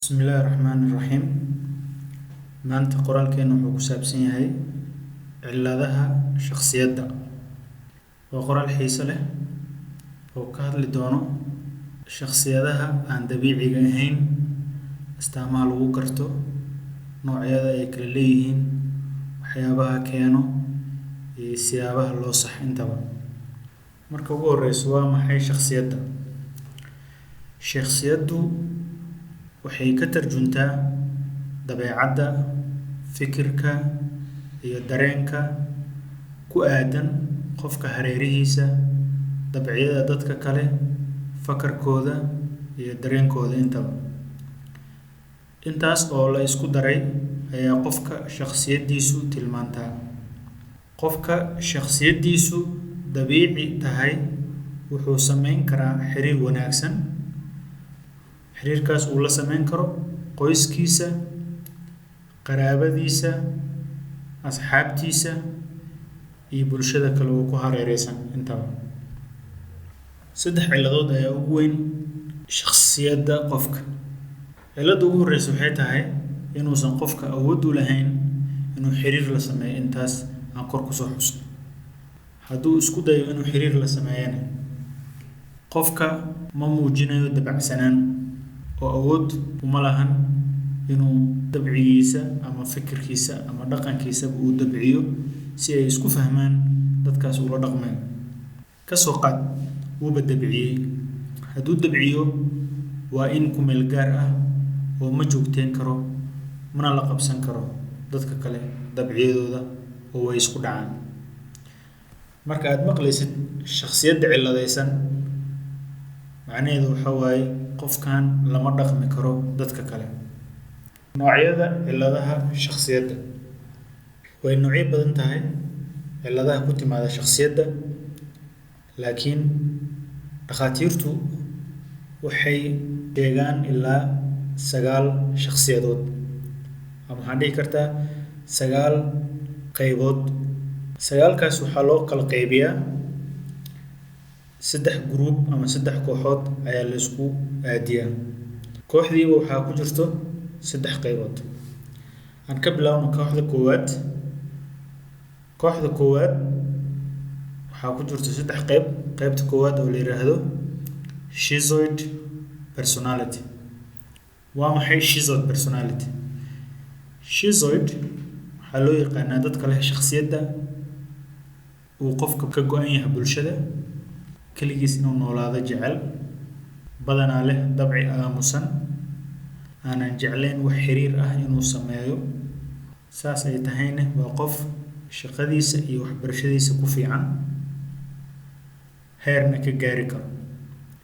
بسم الله الرحمن الرحيم. maanta qoraalkeena wuxuu ku saabsan yahay cilladaha shakhsiyadda. waa qoraal xiiso leh oo ka hadli doono shakhsiyadaha aan dabiiciga ahayn, astaamaha lagu garto, noocyada ay kala leeyihiin, waxyaabaha keeno iyo siyaabaha loo sax intaba. marka ugu horeyso, waa maxay shakhsiyadda? shakhsiyaddu waxay ka tarjuntaa dabeecadda, fikirka iyo dareenka ku aadan qofka hareerihiisa, dabciyada dadka kale, fakarkooda iyo dareenkooda intaba. intaas oo la isku daray ayaa qofka shakhsiyaddiisu tilmaantaa. qofka shakhsiyaddiisu dabiici tahay wuxuu sameyn karaa xiriir wanaagsan. xiriirkaas uu la sameyn karo qoyskiisa, qaraabadiisa, asxaabtiisa iyo bulshada kale oo ku hareeraysan intaba. 3 cilladood ayaa ugu weyn shakhsiyadda qofka. cilladda ugu horeysa waxay tahay inuusan qofka awood u lahayn inuu xiriir la sameeyo. intaas aan kor kusoo xusno. hadduu isku dayo inuu xiriir la sameeyana, qofka ma muujinayo dabacsanaan oo awood uma lahan inuu dabcigiisa ama fikirkiisa ama dhaqankiisaba uu dabciyo si ay isku fahmaan dadkaas ula dhaqmeen. ka soo qaad, wuuba dabciyey. hadduu dabciyo, waa in ku meel gaar ah oo ma joogteen karo, mana la qabsan karo dadka kale dabciyadooda oo way isku dhacaan. marka aad maqlaysid shakhsiyadda cilladaysan, macnaheedu waxa waaye qofkan lama dhaqmi karo dadka kale. noocyada cilladaha shakhsiyadda way noocyo badan tahay. cilladaha ku timaada shakhsiyadda, laakiin dhakhaatiirtu waxay sheegaan ilaa 9 shakhsiyadood, ama waxaan dhihi kartaa 9 qaybood. 9kaas waxaa loo kala qaybiyaa 3 group ama 3 kooxood ayaa la isku aadiyaa. kooxdiiba waxaa ku jirto 3 qaybood. aan ka bilaabno kooxda koowaad. kooxda koowaad waxaa ku jirto 3 qayb. qaybta koowaad oo la yiraahdo schizoid personality. waa maxay schizoid personality? schizoid waxaa loo yaqaanaa dadka leh shakhsiyadda uu qofka ka go-an yahay bulshada, keligiis inuu noolaado jecel, badanaa leh dabci aamusan, aanan jeclayn wax xiriir ah inuu sameeyo. saas ay tahayna waa qof shaqadiisa iyo waxbarashadiisa ku fiican, heerna ka gaari karo.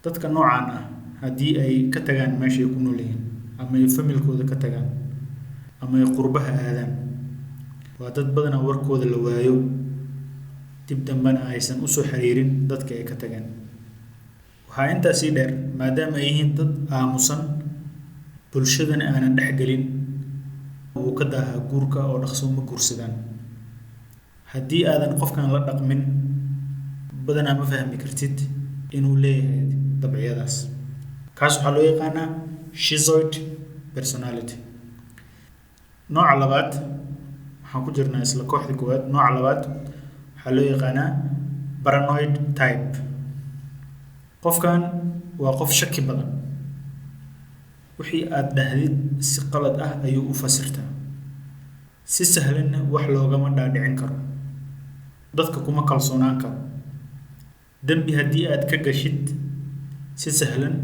dadka noocan ah haddii ay ka tagaan meeshay ku nool yihiin, ama ay familkooda ka tagaan, ama ay qurbaha aadaan, waa dad badanaa warkooda la waayo, dib dambena aysan usoo xiriirin dadka ay ka tagaan. waxaa intaa sii dheer, maadaama ay yihiin dad aamusan, bulshadana aanan dhexgelin, uu ka daahaa guurka oo dhaqso uma guursadaan. haddii aadan qofkan la dhaqmin, badanaa ma fahmi kartid inuu leeyahay dabciyadaas. kaas waxaa loo yaqaanaa schizoid personality. nooca labaad, waxaan ku jirnaa isla kooxda koowaad. nooca labaad waxaa loo yaqaanaa paranoid type. qofkan waa qof shaki badan. wixii aad dhahdid si qalad ah ayuu u fasirtaa. si sahlanna wax loogama dhaadhicin karo. dadka kuma kalsoonaan karo. dembi haddii aad ka gashid, si sahlan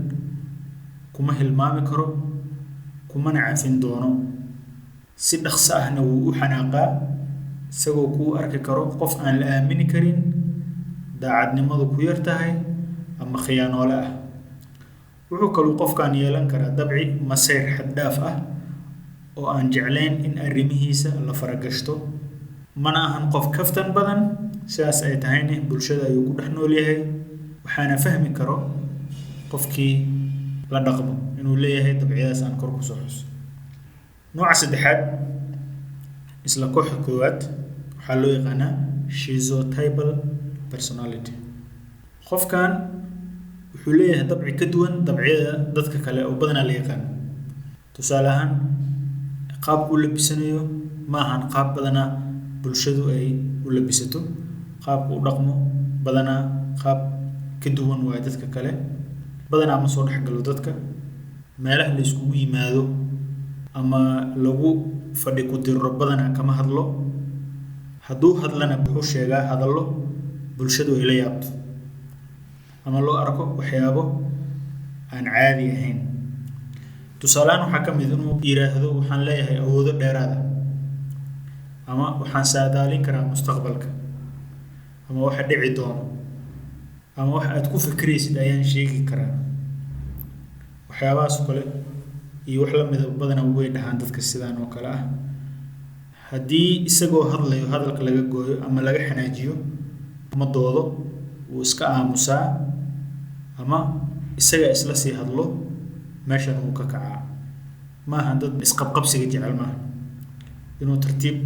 kuma hilmaami karo, kumana cafin doono. si dhaqso ahna wuu u xanaaqaa, isagoo kuu arki karo qof aan la aamini karin, daacadnimadu ku yar tahay, ama khiyaanoole ah. wuxuu kaluu qofkan yeelan karaa dabci masayr xad dhaaf ah oo aan jeclayn in arrimihiisa la faragashto. mana ahan qof kaftan badan, sidaas ay tahayna bulshada ayuu ku dhex nool yahay, waxaana fahmi karo qofkii la dhaqmo inuu leeyahay dabciyadaas aan kor kusoo xuso. nooca saddexaad, isla kooxda koowaad, waxaa loo yaqaanaa schizotypal personality. qofkan wuxuu leeyahay dabci ka duwan dabciyada dadka kale oo badanaa la yaqaan. tusaale ahaan qaabku u labisanayo ma ahan qaab badanaa bulshadu ay u labisato, qaabku u dhaqmo badanaa qaab ka duwan waayo dadka kale, badanaa ma soo dhexgalo dadka, meelaha la iskugu yimaado ama lagu fadhi ku dirro badanaa kama hadlo, hadduu hadlana wuxuu sheegaa hadallo bulshadu ay la yaabto ama loo arko waxyaabo aan caadi ahayn. tusaalehaan waxaa ka mid inuu yiraahdo waxaan leeyahay awoodo dheeraad ah, ama waxaan saadaalin karaa mustaqbalka, ama waxa dhici doono, ama wax aad ku fikraysid ayaan sheegi karaa. waxyaabahaas kale iyo wax la mid ah badanaa way dhahaan dadka sidaan oo kale ah. haddii isagoo hadlayo hadalka laga gooyo ama laga xanaajiyo ama doodo, wuu iska aamusaa ama isaga isla sii hadlo, meeshan wuu ka kacaa. maaha dad isqabqabsiga jecel maaha, inuu tartiib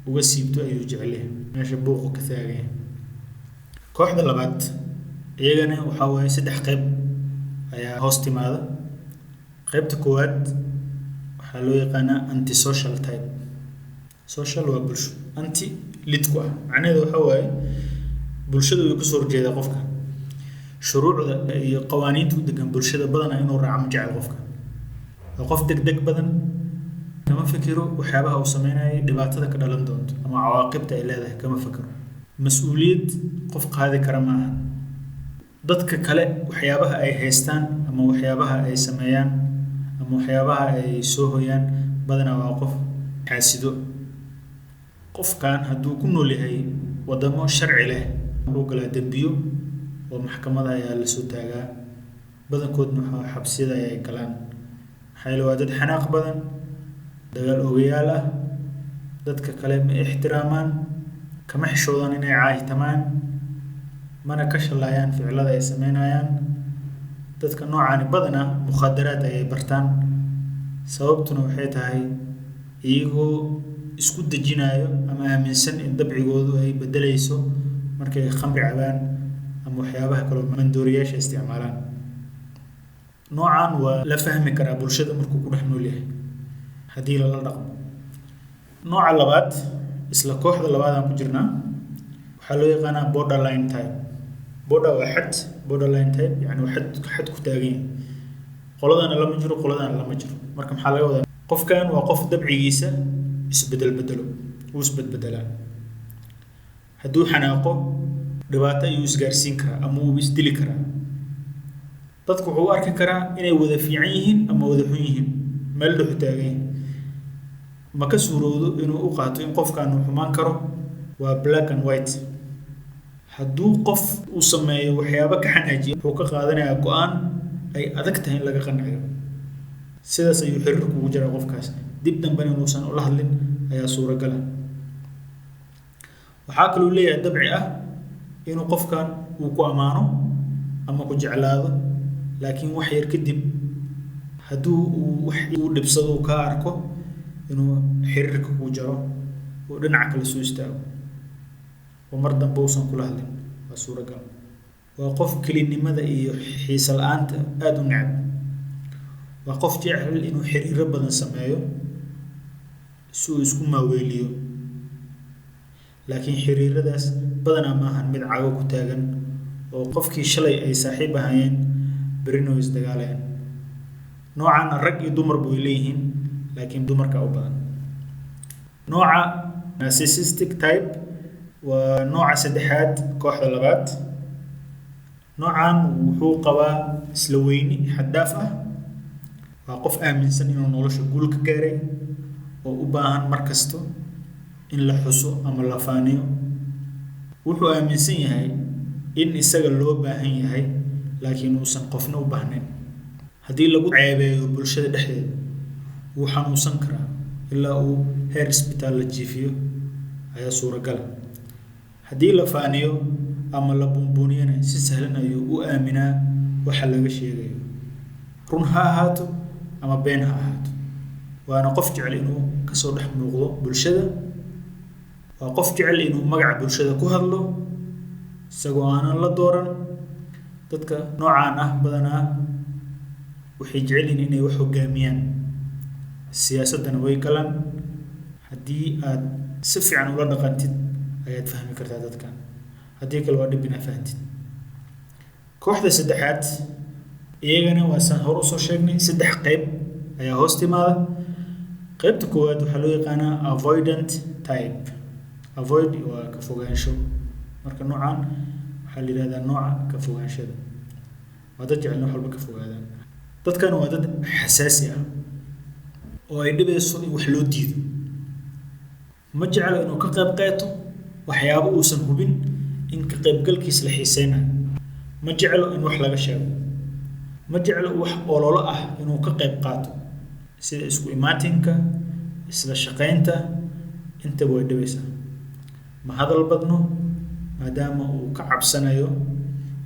uga siibto ayuu jecel yahay meesha buuqu ka taagan yahay. kooxda labaad iyagana waxaa waaye 3 qayb ayaa hoos timaada. qaybta koowaad waxaa loo yaqaanaa antisocial type. social waa bulsho, anti lid ku ah, macnaheedu waxaa waaye bulshadu way kasoo horjeedaa qofka, shuruucda iyo qawaaniinta u degan bulshada badanaa inuu raaco ma jecel qofka. waa qof degdeg badan, kama fikiro waxyaabaha uu samaynayo dhibaatada ka dhalan doonto ama cawaaqibta ay leedahay kama fikiro. mas-uuliyad qof qaadi kara maaha. dadka kale waxyaabaha ay haystaan ama waxyaabaha ay sameeyaan ama waxyaabaha ay soo hoyaan badanaa waa qof xaasido. qofkan hadduu ku nool yahay wadamo sharci leh wuxuu galaa dembiyo oo maxkamada ayaa la soo taagaa, badankoodna waxaa xabsiyada ay galaan. maxaa yeele waa dad xanaaq badan, dagaal ogayaal ah, dadka kale ma ixtiraamaan, kama xishoodaan inay caayitamaan, mana ka shalaayaan ficilada ay sameynayaan. dadka noocaani badanaa mukhadaraad ayay bartaan, sababtuna waxay tahay iyagoo isku dejinayo ama aaminsan in dabcigoodu ay bedelayso markay khamri cabaan ama waxyaabaha kale mandooriyaasha isticmaalaan. noocan waa la fahmi karaa bulshada markuu ku dhex nool yahay haddii lala dhaqmo. nooca labaad, isla kooxda labaad aan ku jirnaa, waxaa loo yaqaanaa borderline type. border waa xad, borderline type yani waa xad ku taagan yahay, qoladana lama jiro qoladana lama jiro. marka maxaa laga wadaa, qofkan waa qof dabcigiisa isbedelo, wuu isbedbedelaa. hadduu xanaaqo dhibaato ayuu isgaarsiin karaa ama wuu isdili karaa. dadku wuxuu u arki karaa inay wada fiican yihiin ama wada xun yihiin, meel dhex taagan yihiin. ma ka suurowdo inuu u qaato in qofkan uu xumaan karo, waa black and white. hadduu qof uu sameeyo waxyaabo ka xanaajiya wuxuu ka qaadanayaa go-aan ay adag tahay in laga qanciyo. sidaas ayuu xiriir kugu jiraa qofkaas, dib dambena inuusan ula hadlin ayaa suuragala. waxaa kaloo leeyahay dabci ah inuu qofkan uu ku ammaano ama ku jeclaado, laakiin wax yar kadib hadduu wax uu dhibsado uu kaa arko inuu xiriirka ku jaro oo dhinaca kale soo istaago oo mar dambe uusan kula hadlin, waa suuragal. waa qof kelinimada iyo xiisa la-aanta aada u neceb. waa qof jecel inuu xiriiro badan sameeyo si uu isku maaweeliyo, laakiin xiriiradaas badanaa maahan mid cago ku taagan oo qofkii shalay ay saaxiib ahaayeen berrina way isdagaalayaan. noocan rag iyo dumarba way leeyihiin, laakiin dumarka u badan. nooca narcissistic type waa nooca saddexaad, kooxda labaad. noocan wuxuu qabaa isla weyni xad dhaaf ah. waa qof aaminsan inuu nolosha guul ka gaaray oo u baahan mar kasto in la xuso ama la faaniyo. wuxuu aaminsan yahay in isaga loo baahan yahay laakiin uusan qofna u baahnayn. haddii lagu ceebeeyo bulshada dhexdeeda wuu xanuunsan karaa ilaa uu heer isbitaal la jiifiyo ayaa suuragala. haddii la faaniyo ama la buunbuuniyana si sahlan ayuu u aaminaa waxa laga sheegayo, run ha ahaato ama been ha ahaato. waana qof jecel inuu kasoo dhex muuqdo bulshada. waa qof jecel inuu magaca bulshada ku hadlo isagoo aanan la dooran. dadka noocaan ah badanaa waxay jecel yihiin inay wax hogaamiyaan siyaasadana way galaan haddii aad si fiican ula dhaqantid ayaad fahmi kartaa dadkan haddii kale waa dhib inaad fahantid kooxda saddexaad iyagana waa san hor usoo sheegnay saddex qayb ayaa hoos timaada qaybta koowaad waxaa loo yaqaanaa avoidant type avoid waa ka fogaansho marka noocan waxaa la yidhahdaa nooca ka fogaanshada waa dad jecel wax walba ka fogaadaan dadkan waa dad xasaasi ah oo ay dhibayso in wax loo diido ma jeclo inuu ka qayb qaato waxyaabo uusan hubin in ka qaybgalkiisa la xiiseynayo ma jeclo in wax laga sheego ma jeclo wax ololo ah inuu ka qayb qaato sida isku imaatinka isla shaqaynta intaba way dhibaysaa ma hadal badno maadaama uu ka cabsanayo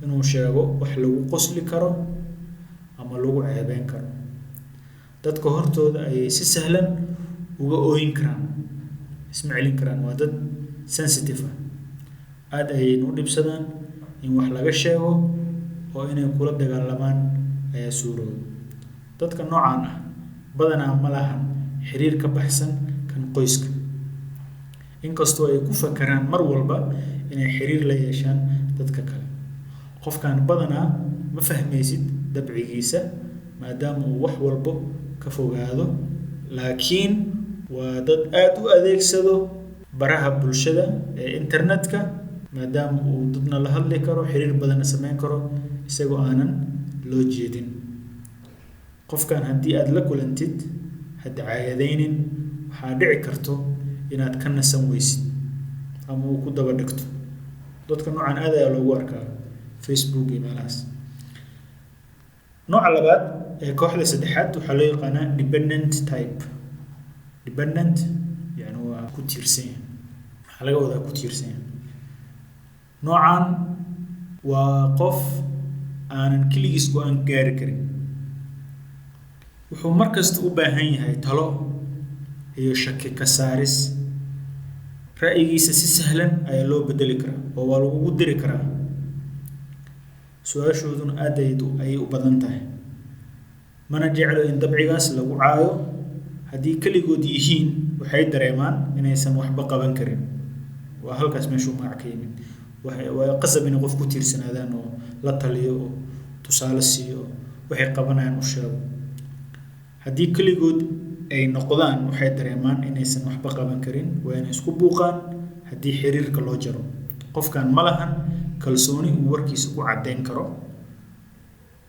inuu sheego wax lagu qosli karo ama lagu ceebeyn karo dadka hortooda ayay si sahlan uga ooyin karaan isma celin karaan waa dad sensitive ah aad ayay u dhibsadaan in wax laga sheego oo inay kula dagaalamaan ayaa suurooda dadka noocan ah badanaa ma lahan xiriir ka baxsan kan qoyska inkastoo ay ku fakaraan mar walba inay xiriir la yeeshaan dadka kale qofkan badanaa ma fahmaysid dabcigiisa maadaama uu wax walba ka fogaado laakiin waa dad aad u adeegsado baraha bulshada ee internetka maadaama uu dadna la hadli karo xiriir badanna samayn karo isagoo aanan loo jeedin qofkan haddii aad la kulantid hadda caayadaynin waxaa dhici karto inaad ka nasan weysid ama uu ku daba dhigto dadka noocan aad ayaa loogu arkaa Facebook iyo meelahaas nooca labaad ee kooxda saddexaad waxaa loo yaqaanaa dependent type dependent yani waa ku tiirsan yahay waxaa laga wadaa ku tiirsan yahay noocan waa qof aanan keligiis go-aan gaari karin wuxuu markasta u baahan yahay talo iyo shaki ka saaris ra'yigiisa si sahlan ayaa loo bedeli karaa oo waa lagu diri karaa su-aashooduna aad ayay u badan tahay mana jeclo in dabcigaas lagu caayo haddii keligood yihiin waxay dareemaan inaysan waxba qaban karin waa halkaas meeshuu magac ka yimid waa qasab inay qof ku tiirsanaadaan oo la taliyo oo tusaale siiyo waxay qabanayaan u sheego haddii keligood ay noqdaan waxay dareemaan inaysan waxba qaban karin waa inay isku buuqaan haddii xiriirka loo jaro qofkan ma lahan kalsooni uu warkiisa ku caddeyn karo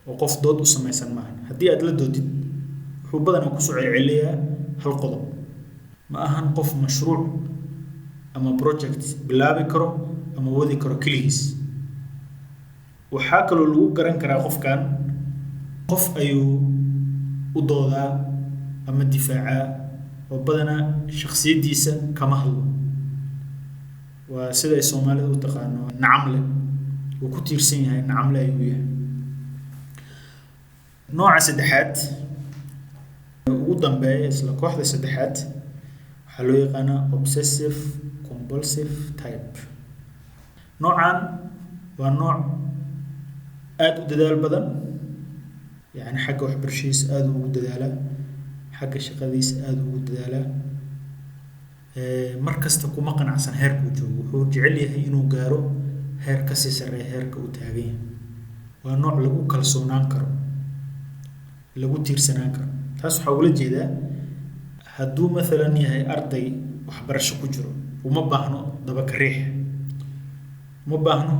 oo qof dood u samaysan maahan haddii aad la doodid wuxuu badanaa kusoo celceliyaa hal qodob ma ahan qof mashruuc ama project bilaabi karo ama wadi karo keligiis waxaa kaloo lagu garan karaa qofkan qof ayuu u doodaa ama difaacaa oo badanaa shakhsiyadiisa kama hadlo waa sida ay Soomaalida u taqaano nacamle uu ku tiirsan yahay nacamle ayuu yahay nooca saddexaad ugu dambeeya isla kooxda saddexaad waxaa loo yaqaanaa obsessive compulsive type noocan waa nooc aad u dadaal badan يعني حق waxbarashadiis aad ugu dadaalaa xagga shaqadiisa aad ugu dadaalaa markasta kuma qanacsan heerka uu joogo wuxuu jecel yahay inuu gaaro heer ka sii sareeya heerka uu taagan yahay waa nooc lagu kalsoonaan karo lagu tiirsanaan karo taas waxaa ula jeedaa hadduu maalan yahay arday waxbarasho ku jiro uma baahno daba ka riix uma baahno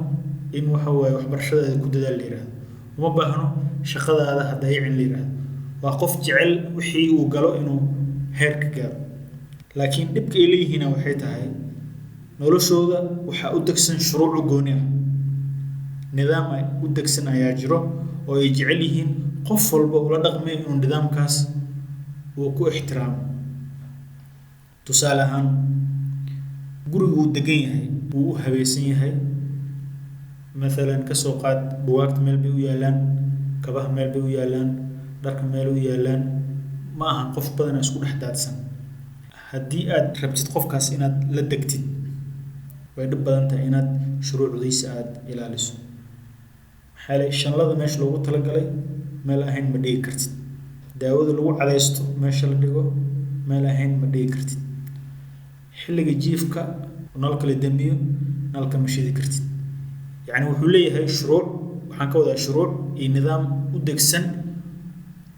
in waxa waaye waxbarashada ku dadaal la yiraahdo uma baahno shaqadaada hadayicin la yiraahdo waa qof jecel wixii uu galo inuu heer ka gaaro laakiin dhibka ay leeyihiin waxay tahay noloshooda waxa u degsan shuruuc gooni ah nidaam ay u degsan ayaa jiro oo ay jecel yihiin qof walba ula dhaqmay inuu nidaamkaas uu ku ixtiraamo tusaale ahaan guriga uu degan yahay uu u habaysan yahay مثلا كسوقات بوقت ميل بيو يالان كبه ميل بيو يالان دارك ميل بيو يالان ما أهم قف بدنا اسكو دحدادسن هدي أد ربتي قفكاس إناد لا دقتid way dhib badan tahay inaad shuruucdiisa aad ilaaliso xalay shanlada meesha loogu talagalay meel ahayn ma dhigi kartid daawada lagu cadaysto meesha la dhigo meel ahayn ma dhigi kartid xilliga jiifka nalka la damiyo nalka ma shidi kartid yani wuxuu leeyahay shuruuc waxaan ka wadaa shuruuc iyo nidaam u degsan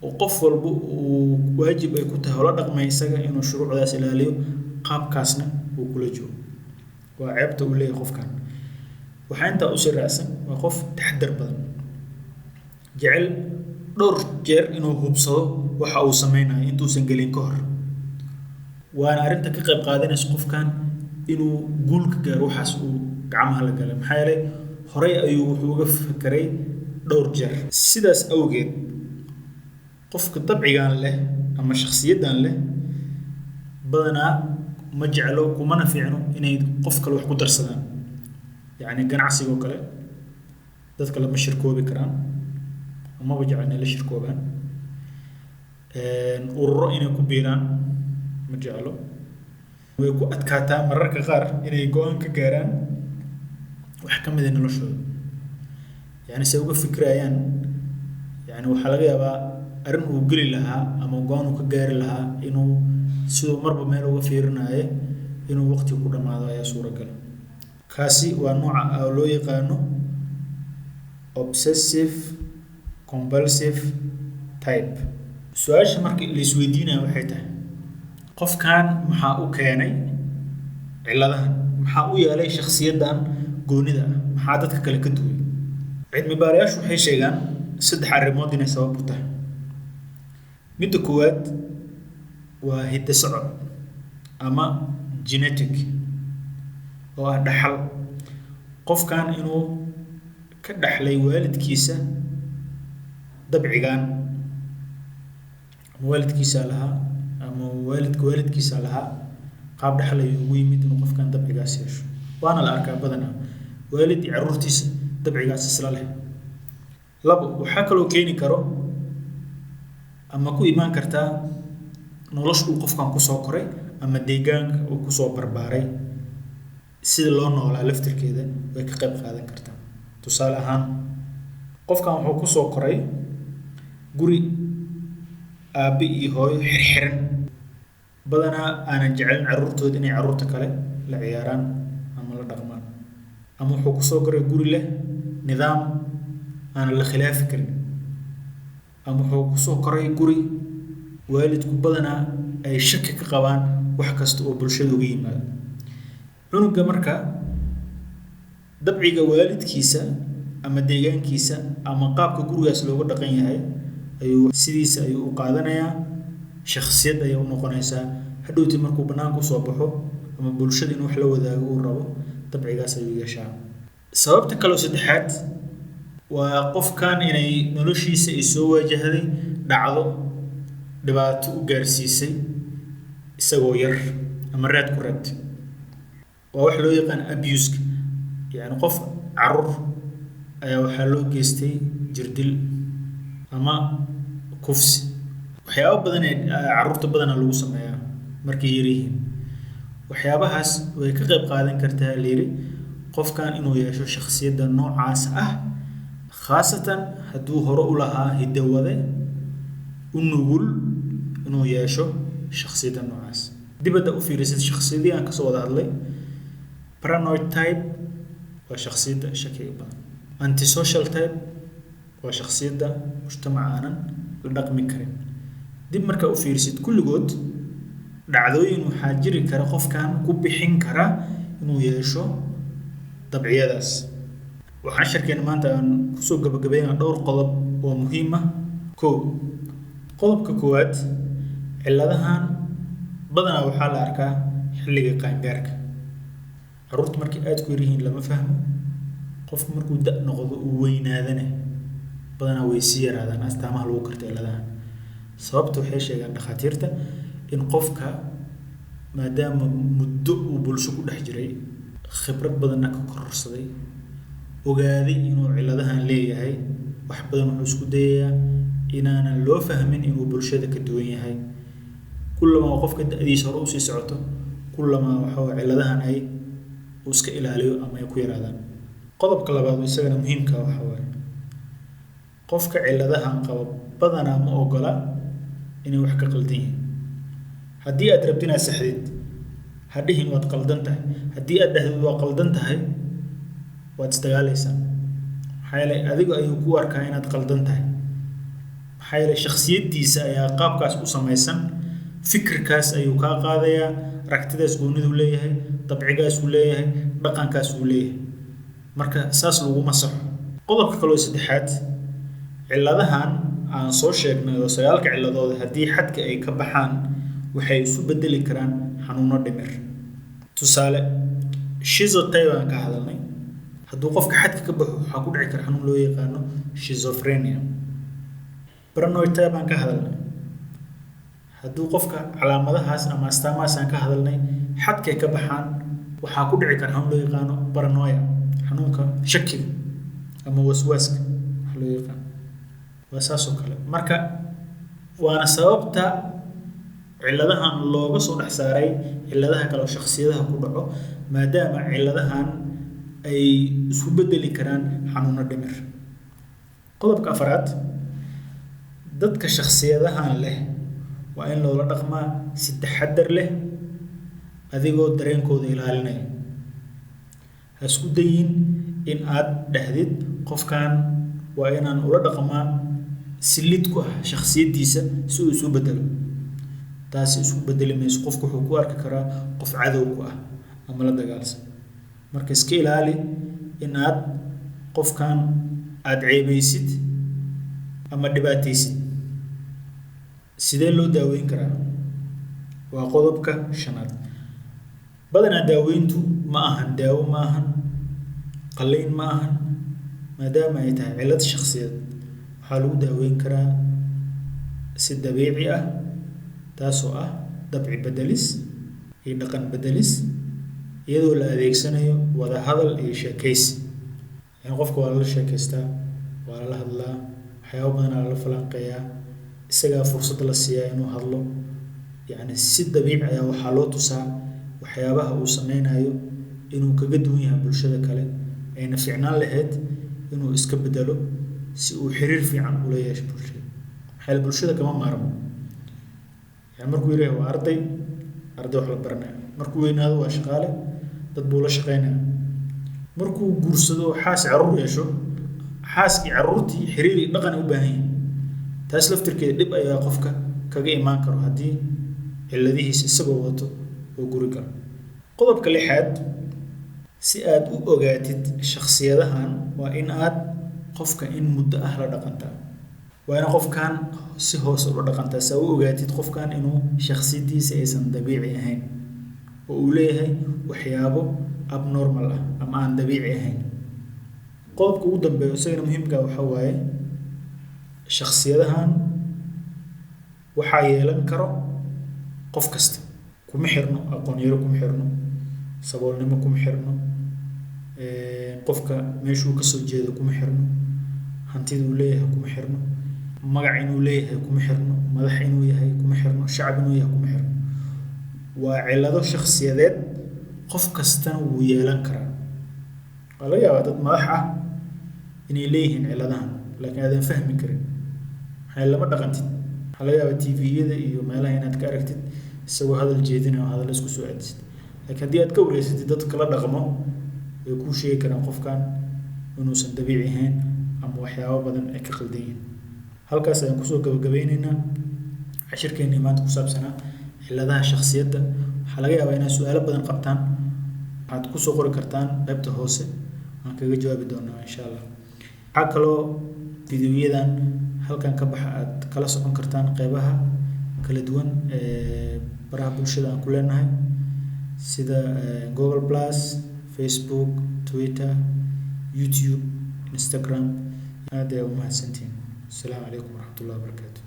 oo qof walba uu waajib ay ku tahay la dhaqmay isaga inuu shuruucdaas ilaaliyo qaabkaasna uu kula joogo waa ceebta uu leeyahay qofkan waxaa intaa u sirraacsan waa qof taxadar badan jecel dhowr jeer inuu hubsado waxa uu sameynayo intuusan gelin ka hor waana arrinta ka qayb qaadanaysa qofkan inuu guul ka gaaro waxaas uu gacmaha la galay maxaa yeelay horey ayuu wuxuu uga fakaray dhowr jeer sidaas awgeed qofka dabcigan leh ama shakhsiyadan leh badanaa ma jeclo kumana fiicno inay qof kale wax ku darsadaan يعني ganacsiga kale dadka lama shirkoobi karaan ama wajacna la shirkoobaan ururo inay ku biiraan ma jeclo way ku adkaataa mararka qaar inay go'aan ka gaaraan wax ka mid ah noloshooda yani say uga fikirayaan yani waxa laga yaabaa arrin uu geli lahaa ama go'aan uu ka gaari lahaa inuu sidoo marba meel uga fiirinayo inuu waqti ku dhamaado ayaa suuragal kaasi waa nooca loo yaqaano obsessive compulsive type su'aasha markii la isweydiinayo waxay tahay qofkan maxaa u keenay ciladahan maxaa u yeelay shakhsiyadan goonida maxaa dadka kale ka duway cilmi baarayaashu waxay sheegaan saddex arrimood inay sabab u tahay midda koowaad waa hidde-socod ama genetic oo ah dhaxal qofkan inuu ka dhaxlay waalidkiisa dabcigan waalidkiisa lahaa ama waalidkiisa lahaa qaab dhaxal ay ugu yimid inuu qofkan dabcigaas yeesho waana la arkaa badanaa waalid iyo carruurtiisa dabcigaas isla leh labo waxaa kaloo keeni karo ama ku imaan kartaa nolosha uu qofkan kusoo koray ama deegaanka uu kusoo barbaaray sida loo noolaa laftirkeeda way ka qayb qaadan kartaa tusaale ahaan qofkan wuxuu kusoo koray guri aabe iyo hooyo xirxiran badanaa aanan jecelin carruurtooda inay carruurta kale la ciyaaraan ama la dhaqmaan ama wuxuu kusoo koray guri leh nidaam aanan la khilaafi karin ama wuxuu kusoo koray guri waalidku badanaa ay shaki ka qabaan wax kasta oo bulshada uga yimaado cunuga marka dabciga waalidkiisa ama deegaankiisa ama qaabka gurigaas looga dhaqan yahay ayuu sidiisa ayuu u qaadanayaa shakhsiyad ayay u noqonaysaa hadhowtii markuu banaanka usoo baxo ama bulshada in wax la wadaago uu rabo dabcigaas ayuu yeeshaa sababta kale saddexaad waa qofkan inay noloshiisa ay soo waajahday dhacdo dhibaato u gaarsiisay isagoo yar ama raad ku raagtay waa wax loo yaqaan abuse yani qof carruur ayaa waxaa loo geystay jirdil ama kufsi waxyaabo badan ee carruurta badanaa lagu sameeyaa markay yar yihiin waxyaabahaas way ka qayb qaadan kartaa layiri qofkan inuu yeesho shakhsiyadda noocaas ah khaasatan hadduu hore u lahaa hidawade u nugul inuu yeesho shakhsiyadda noocaas dibadda u fiirisid shakhsiyadii aan kasoo wada hadlay paranoid type waa shakhsiyadda shakiga badan antisocial type waa shakhsiyadda mujtamaca aanan la dhaqmi karin dib markaa u fiirisid kulligood dhacdooyin waxaa jiri kara qofkan ku bixin kara inuu yeesho dabciyadaas waxaan sharkeena maanta aan kusoo gabagabeynaa dhowr qodob oo muhiim ah kow qodobka koowaad ciladahan badanaa waxaa la arkaa xilliga qaangaarka carruurta markay aad ku yaryihiin lama fahmo qofku markuu da' noqdo uu weynaadana badanaa way sii yaraadaan astaamaha lagu karta ciladahan sababta waxay sheegaan dhakhaatiirta in qofka maadaama muddo uu bulsho ku dhex jiray khibrad badanna ka kororsaday ogaaday inuu ciladahan leeyahay wax badan wuxuu isku dayayaa inaanan loo fahmin inuu bulshada ka duwan yahay kullama qofka da'diisa hore usii socoto kullama waxa ciladahan ay uu iska ilaaliyo ama ay ku yaraadaan qodobka labaad isagana muhiimka waxa waaye qofka ciladahan qaba badanaa ma ogola inay wax ka qaldan yihiin haddii aad rabto inaad saxdid hadhihin waad qaldan tahay haddii aad dhahdid waa qaldan tahay waad isdagaalaysaa maxaa yeelay adiga ayuu ku arkaa inaad qaldan tahay maxaa yeelay shakhsiyaddiisa ayaa qaabkaas u samaysan fikirkaas ayuu kaa qaadayaa aragtidaas gooniduu leeyahay dabcigaas uu leeyahay dhaqankaas uu leeyahay marka saas laguma saxo qodobka kaloo saddexaad cilladahan aan soo sheegnay oo 9 cilladood haddii xadka ay ka baxaan waxay isu bedeli karaan xanuuno dhimir tusaale schizotype aan ka hadalnay hadduu qofka xadka ka baxo waxaa ku dhici kara xanuun loo yaqaano schizophrenia paranoid type aan ka hadalnay hadduu qofka calaamadahaas ama astaamahaas aan ka hadalnay xadkay ka baxaan waxaa ku dhici kara xanuun loo yaqaano paranoia xanuunka shakiga ama waswaaska waxa loo yaqaan waa saas oo kale marka waana sababta cilladahan looga soo dhex saaray cilladaha kale oo shakhsiyadaha ku dhaco maadaama cilladahan ay isu bedeli karaan xanuuno dhimir qodobka afraad dadka shakhsiyadahan leh waa in loola dhaqmaa si taxaddar leh adigoo dareenkooda ilaalinaya ha isku dayin in aad dhahdid qofkan waa inaan ula dhaqmaa si lid ku ah shakhsiyaddiisa si uu isu bedelo taasi isku bedeli mayso qofku wuxuu ku arki karaa qof cadow ku ah ama la dagaalsan marka iska ilaali in aad qofkan aad ceebaysid ama dhibaataysid sidee loo daaweyn karaa waa qodobka 5aad badanaa daaweyntu ma ahan daawo ma ahan qalliin ma ahan maadaama ay tahay cillad shakhsiyeed waxaa lagu daaweyn karaa si dabiici ah taasoo ah dabci bedelis iyo dhaqan bedelis iyadoo la adeegsanayo wada hadal iyo sheekaysi yani qofka waa la sheekaystaa waa la hadlaa waxyaabo badan la falanqeeyaa isagaa fursad la siiyaa inuu hadlo yani si dabiici ah waxaa loo tusaa waxyaabaha uu sameynayo inuu kaga duwan yahay bulshada kale ayna fiicnaan lahayd inuu iska bedelo si uu xiriir fiican ula yeesho bulshada maxay bulshada kama maarmo يعني markuu yiraahdo waa arday wax la baranayo markuu weynaado waa shaqaale dad buu la shaqeynaa markuu guursado xaas carruur yeesho xaaskii carruurtii xiriir dhaqan u baahan yahay taas laftirkeeda dib ayaa qofka kaga imaan karo haddii cilladihiisa isagoo wato oo guri galo qodobka 6aad si aad u ogaatid shakhsiyadahan waa in aad qofka in muddo ah la dhaqantaa waa in qofkan si hoos u dhaqantaa si uu ogaatid qofkan inuu shakhsiyadiisa aysan dabiici ahayn oo uu leeyahay waxyaabo abnormal ah ama aan dabiici ahayn qodobka ugu dambeeya isagana muhiimka waxa waaye shakhsiyadahan waxa yeelan karo qof kasta kuma xirno aqoon yaro kuma xirno saboolnimo kuma xirno qofka meeshuu ka soo jeedo kuma xirno hantida uu leeyahay kuma xirno magac inuu leeyahay kuma xirno madax inuu yahay kuma xirno shacab inuu yahay kuma xirno waa cillado shakhsiyadeed qof kastana wuu yeelan karaa waa laga yaabaa dad madax ah inay leeyihiin cilladahan laakiin aadan fahmi karin maxay lama dhaqantid waxaa laga yaabaa TV-yada iyo meelaha inaad ka aragtid isagoo hadal jeedinayo hadal isku soo celisid laakiin haddii aad ka wareysatid dadka la dhaqmo way kuu sheegi karaan qofkan inuusan dabiici ahayn ama waxyaabo badan ay ka qaldan yihiin halkaas ayaan kusoo gabagabeynaynaa cashirkeennii maanta ku saabsanaa cilladaha shakhsiyadda waxaa laga yaabaa inaad su'aalo badan qabtaan waxaad kusoo qori kartaan qaybta hoose waan kaga jawaabi doonaa insha allah waxaa kaloo fiidiyoyadan halkan ka baxa aad kala socon kartaan qaybaha kala duwan ee baraha bulshada aan ku leenahay sida Google Plus Facebook Twitter YouTube Instagram aad ayay u mahadsantihiin السلام عليكم ورحمة الله وبركاته